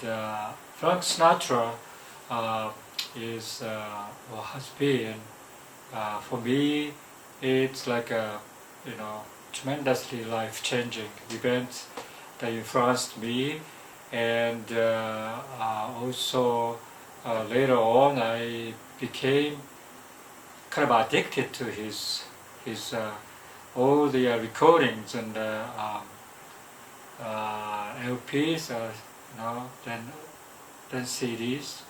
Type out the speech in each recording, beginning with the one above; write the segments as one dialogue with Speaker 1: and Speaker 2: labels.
Speaker 1: Frank Sinatra has been for me. It's like a tremendously life-changing event that influenced me, and also later on I became kind of addicted to his all the recordings and LPs, then CDs.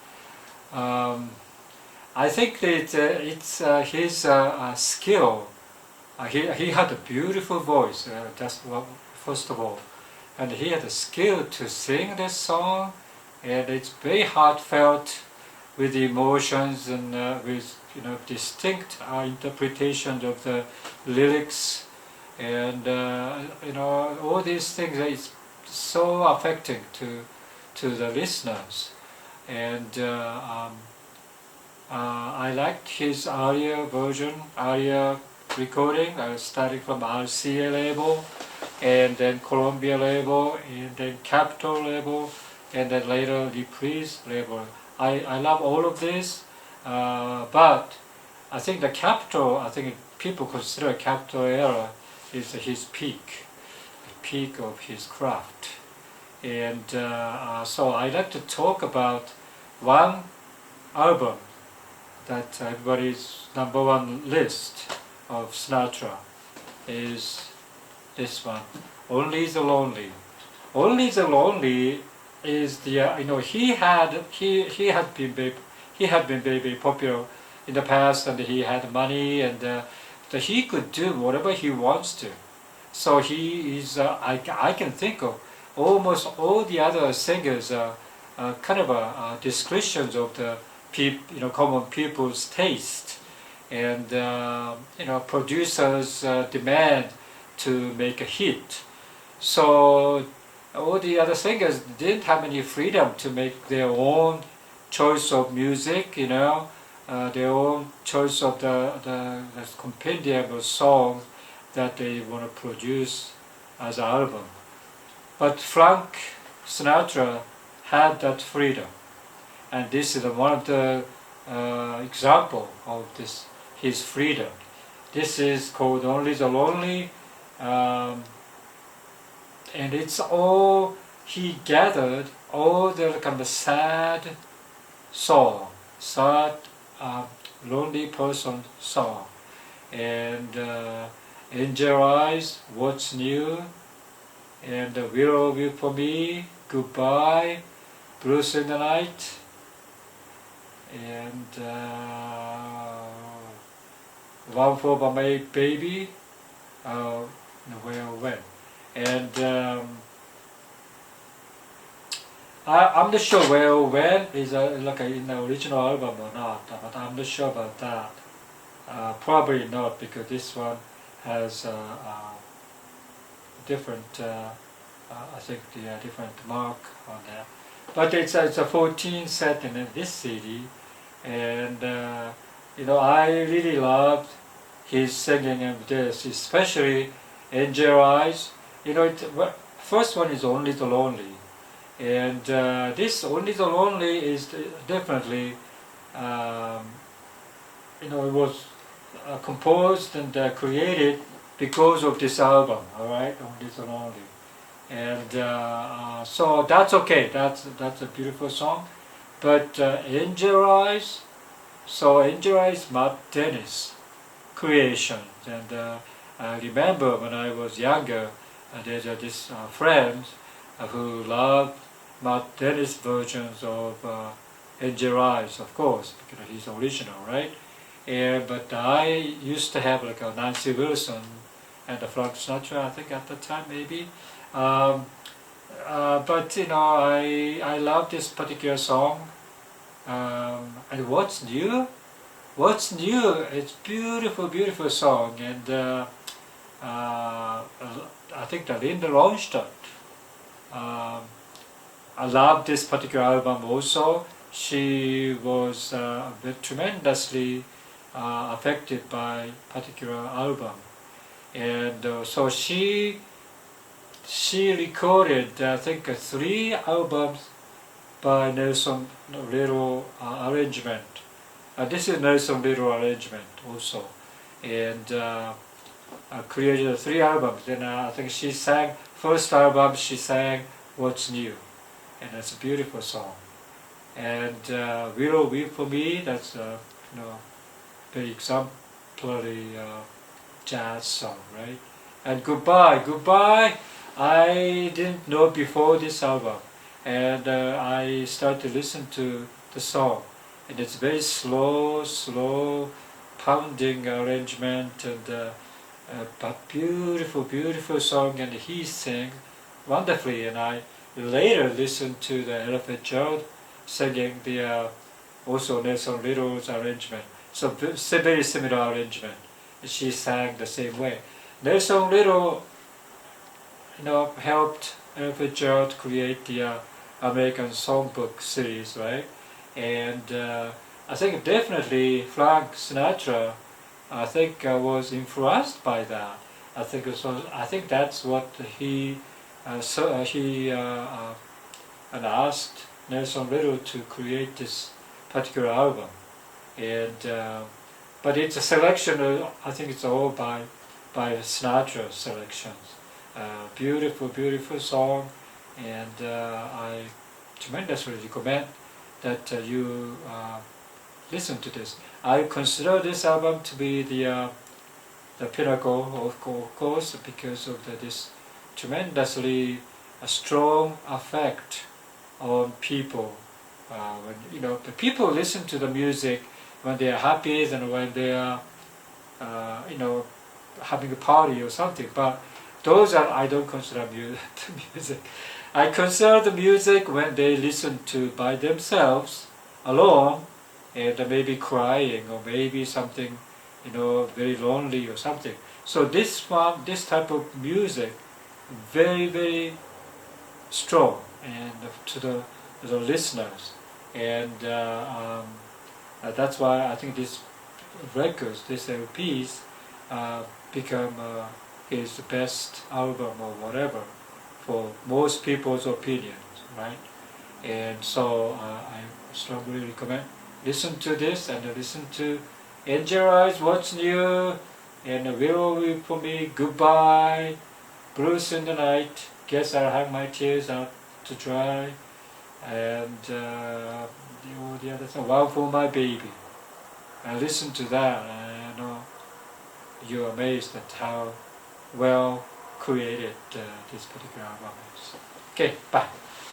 Speaker 1: I think that it's his skill. He had a beautiful voice, first of all, and he had the skill to sing this song, and it's very heartfelt, with emotions and with distinct interpretations of the lyrics, and all these things. It's so affecting to the listeners, and I liked his ARIA version, ARIA recording, starting from RCA label, and then Columbia label, and then Capitol label, and then later Reprise label. I love all of this, but I think the Capitol, people consider Capitol era is his peak, the peak of his craft. And so I'd like to talk about one album that everybody's number one list of Sinatra is this one, Only the Lonely. Only the Lonely is the he had been very popular in the past, and he had money, and that he could do whatever he wants to. So he is I can think of almost all the other singers kind of descriptions of the common people's taste, and producers demand to make a hit. So all the other singers didn't have any freedom to make their own choice of music, their own choice of the compendium of songs that they want to produce as an album. But Frank Sinatra had that freedom, and this is one of the example of his freedom. This is called Only the Lonely. And it's all, he gathered all the kind of sad song, sad, lonely person song, and Angel Eyes, What's New, and Will Be For Me, Goodbye, Blues in the Night, and One for My Baby, Where When. And I'm not sure where when is like in the original album or not, but I'm not sure about that. Probably not, because this one has different, I think the different mark on there. But it's a 14 set in this CD, and I really loved his singing of this, especially Angel Eyes. First one is Only the Lonely, and this Only the Lonely is definitely, it was composed and created because of this album. All right, Only the Lonely, and so that's okay. That's a beautiful song, but Angel Eyes. So Angel Eyes, Matt Dennis creation, and I remember when I was younger. There's this friend who loved Matt Dennis versions of Angel Eyes, of course, because he's original, right? But I used to have like a Nancy Wilson and a Frank Sinatra, I think at the time maybe. But I love this particular song. And What's New? What's New? It's beautiful, beautiful song, and I think that Linda Ronstadt. I love this particular album also. She was tremendously affected by particular album, and so she recorded I think 3 albums by Nelson Little arrangement. This is Nelson Little arrangement also, and created 3 albums. Then I think she sang first album. She sang "What's New," and that's a beautiful song. And "Willow Weep for Me," that's very exemplary jazz song, right? And "Goodbye," "Goodbye," I didn't know before this album, and I started to listen to the song, and it's very slow, pounding arrangement, and but beautiful song, and he sang wonderfully. And I later listened to the Ella Fitzgerald singing the also Nelson Little's arrangement. So very similar arrangement. She sang the same way. Nelson Little, helped Ella Fitzgerald create the American Songbook series, right? And I think definitely Frank Sinatra, I think was influenced by that. I think that's what he and asked Nelson Little to create this particular album. And but it's a selection. I think it's all by Sinatra selections. Beautiful song, and I tremendously recommend that you listen to this. I consider this album to be the pinnacle, of course, because of this tremendously strong effect on people. When the people listen to the music when they are happy and when they are, having a party or something. But those are I don't consider music. I consider the music when they listen to by themselves, alone, and maybe crying or maybe something, very lonely or something. So this type of music, very strong and to the listeners, and that's why I think these records, these LPs, become his best album or whatever for most people's opinions, right? And so I strongly recommend listen to this and listen to Angel Eyes, What's New, and Willow Weep for Me, Goodbye, Blues in the Night, Guess I'll Hang My Tears Out to Dry, and the other song, Wow for My Baby. And listen to that, and you're amazed at how well created this particular album is. Okay, bye.